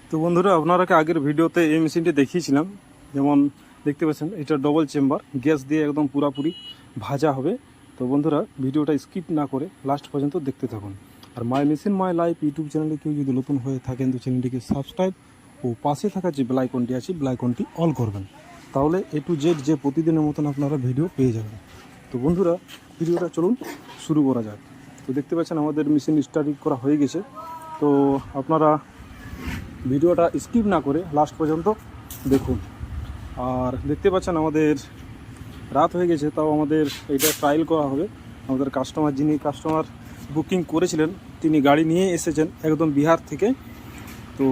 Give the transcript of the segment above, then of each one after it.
তো বন্ধুরা, আপনারাকে আগের ভিডিওতে এই মেশিনটি দেখিয়েছিলাম। যেমন দেখতে পাচ্ছেন, এটা ডবল চেম্বার, গ্যাস দিয়ে একদম পুরাপুরি ভাজা হবে। তো বন্ধুরা, ভিডিওটা স্কিপ না করে লাস্ট পর্যন্ত দেখতে থাকুন। আর my machine my life YouTube চ্যানেলে কেউ যদি নতুন হয়ে থাকেন তো চ্যানেলটিকে সাবস্ক্রাইব ও পাশে থাকা যে বেল আইকনটি আছে বেল আইকনটি অল করবেন, তাহলে A to Z যে প্রতিদিনের মতন আপনারা ভিডিও পেয়ে যাবেন। তো বন্ধুরা, ভিডিওটা চলুন শুরু করা যাক। তো দেখতে পাচ্ছেন আমাদের মেশিন স্টার্ট করা হয়ে গেছে। তো আপনারা ভিডিওটা স্কিপ না করে লাস্ট পর্যন্ত দেখুন। আর দেখতে পাচ্ছেন আমাদের রাত হয়ে গেছে, তাও আমাদের এটা ট্রায়াল করা হবে। আমাদের যিনি কাস্টমার বুকিং করেছিলেন তিনি গাড়ি নিয়ে এসেছেন একদম বিহার থেকে। তো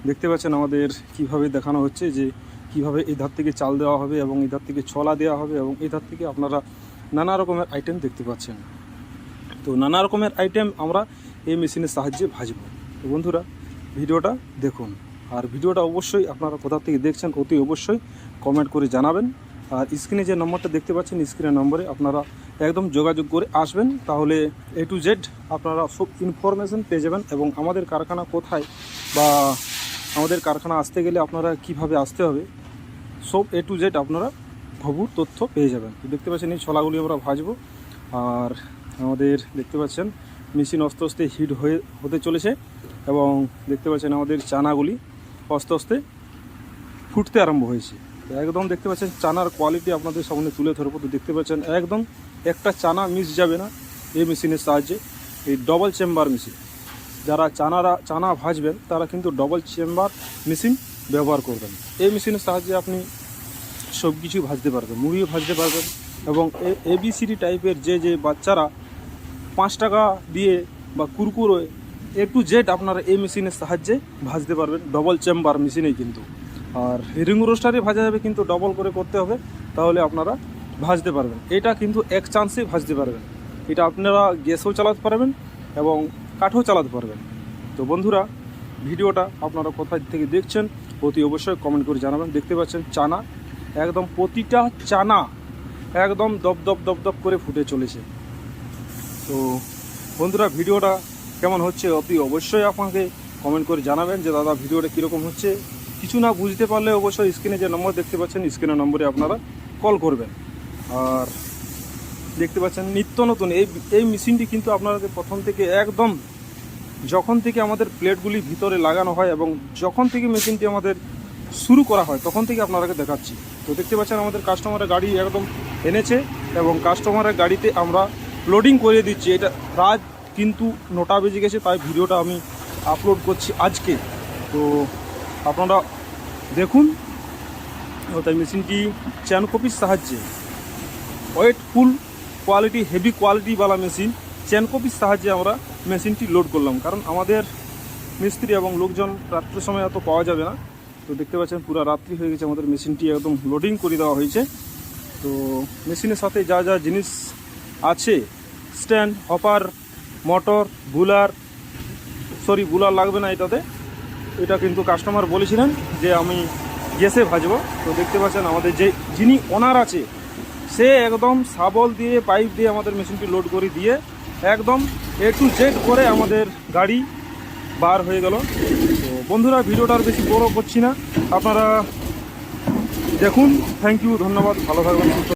দেখতে পাচ্ছেন আমাদের কিভাবে দেখানো হচ্ছে যে কিভাবে এই ধার থেকে চাল দেওয়া হবে এবং এই ধার থেকে ছলা দেওয়া হবে এবং এই ধার থেকে আপনারা নানা রকমের আইটেম দেখতে পাচ্ছেন। তো নানা রকমের আইটেম আমরা এই মেশিনের সাহায্যে ভাজবো। তো বন্ধুরা, ভিডিওটা দেখুন। আর ভিডিওটা অবশ্যই আপনারা কোথা থেকে দেখছেন অতি অবশ্যই কমেন্ট করে জানাবেন। আর স্ক্রিনে যে নম্বরটা দেখতে পাচ্ছেন, স্ক্রিনের নম্বরে আপনারা একদম যোগাযোগ করে আসবেন, তাহলে A to Z আপনারা সব ইনফরমেশন পেয়ে যাবেন। এবং আমাদের কারখানা কোথায় বা আমাদের কারখানা আসতে গেলে আপনারা কিভাবে আসতে হবে, সব A to Z আপনারা খবর তথ্য পেয়ে যাবেন। তো দেখতে পাচ্ছেন এই ছলাগুলি আমরা ভাজবো। আর আমাদের দেখতে পাচ্ছেন মেশিন আস্তে আস্তে হিট হতে চলেছে এবং দেখতে পাচ্ছেন আমাদের চানাগুলি আস্তে আস্তে ফুটতে আরম্ভ হয়েছে। একদম দেখতে পাচ্ছেন চানার কোয়ালিটি আপনাদের সামনে তুলে ধরবো। তো দেখতে পাচ্ছেন একদম একটা চানা মিস যাবে না এই মেশিনের সাহায্যে। এই ডবল চেম্বার মেশিন, যারা চানা ভাজবেন তারা কিন্তু ডবল চেম্বার মেশিন ব্যবহার করবেন। এই মেশিনের সাহায্যে আপনি সব কিছুই ভাজতে পারবেন, মুড়িও ভাজতে পারবেন এবং ABCD টাইপের যে বাচ্চারা 5 টাকা দিয়ে বা কুরকুরে A to Z আপনারা এই মেশিনের সাহায্যে ভাজতে পারবেন, ডবল চেম্বার মেশিনেই কিন্তু। আর রিং রোস্টারে ভাজা যাবে, কিন্তু ডবল করে করতে হবে, তাহলে আপনারা ভাজতে পারবেন। এটা কিন্তু এক চান্সে ভাজতে পারবেন। এটা আপনারা গ্যাসও চালাতে পারবেন এবং কাঠও চালাতে পারবেন। তো বন্ধুরা, ভিডিওটা আপনারা কোথা থেকে দেখছেন অতি অবশ্যই কমেন্ট করে জানাবেন। দেখতে পাচ্ছেন চানা একদম প্রতিটা চানা একদম দপ করে ফুটে চলেছে। তো বন্ধুরা, ভিডিওটা কেমন হচ্ছে অতি অবশ্যই আপনাকে কমেন্ট করে জানাবেন যে দাদা ভিডিওটা কীরকম হচ্ছে। কিছু না বুঝতে পারলে অবশ্যই স্ক্রিনে যে নম্বর দেখতে পাচ্ছেন স্ক্রিনের নম্বরে আপনারা কল করবেন। আর দেখতে পাচ্ছেন নিত্য নতুন এই মেশিনটি কিন্তু আপনাদের প্রথম থেকে একদম যখন থেকে আমাদের প্লেটগুলি ভিতরে লাগানো হয় এবং যখন থেকে মেশিনটি আমাদের শুরু করা হয় তখন থেকে আপনারাকে দেখাচ্ছি। তো দেখতে পাচ্ছেন আমাদের কাস্টমারের গাড়ি একদম এনেছে এবং কাস্টমারের গাড়িতে আমরা লোডিং করে দিচ্ছি। এটা রাত কিন্তু 9টা বেজে গেছে, তাই ভিডিওটা আমি আপলোড করছি আজকে। তো আপনারা দেখুন। তাই মেশিনটি চ্যান কপির সাহায্যে ওয়েটফুল কোয়ালিটি হেভি কোয়ালিটিওয়ালা মেশিন চ্যান কপির সাহায্যে আমরা মেশিনটি লোড করলাম, কারণ আমাদের মিস্ত্রি এবং লোকজন রাত্রের সময় এত পাওয়া যাবে না। তো দেখতে পাচ্ছেন পুরো রাত্রি হয়ে গেছে, আমাদের মেশিনটি একদম লোডিং করে দেওয়া হয়েছে। তো মেশিনের সাথে যা যা জিনিস আছে, স্ট্যান্ড, হপার, মোটর, বুলার লাগবে না এটাতে। এটা কিন্তু কাস্টমার বলেছিলেন যে আমি গ্যাসে ভাজবো। তো দেখতে পাচ্ছেন আমাদের যিনি ওনার আছে সে একদম শাবল দিয়ে পাইপ দিয়ে আমাদের মেশিনটি লোড করে দিয়ে একদম A to Z করে আমাদের গাড়ি বার হয়ে গেল। তো বন্ধুরা, ভিডিওটা আর বেশি বড় করছি না, আপনারা দেখুন। থ্যাংক ইউ, ধন্যবাদ, ভালো থাকবেন।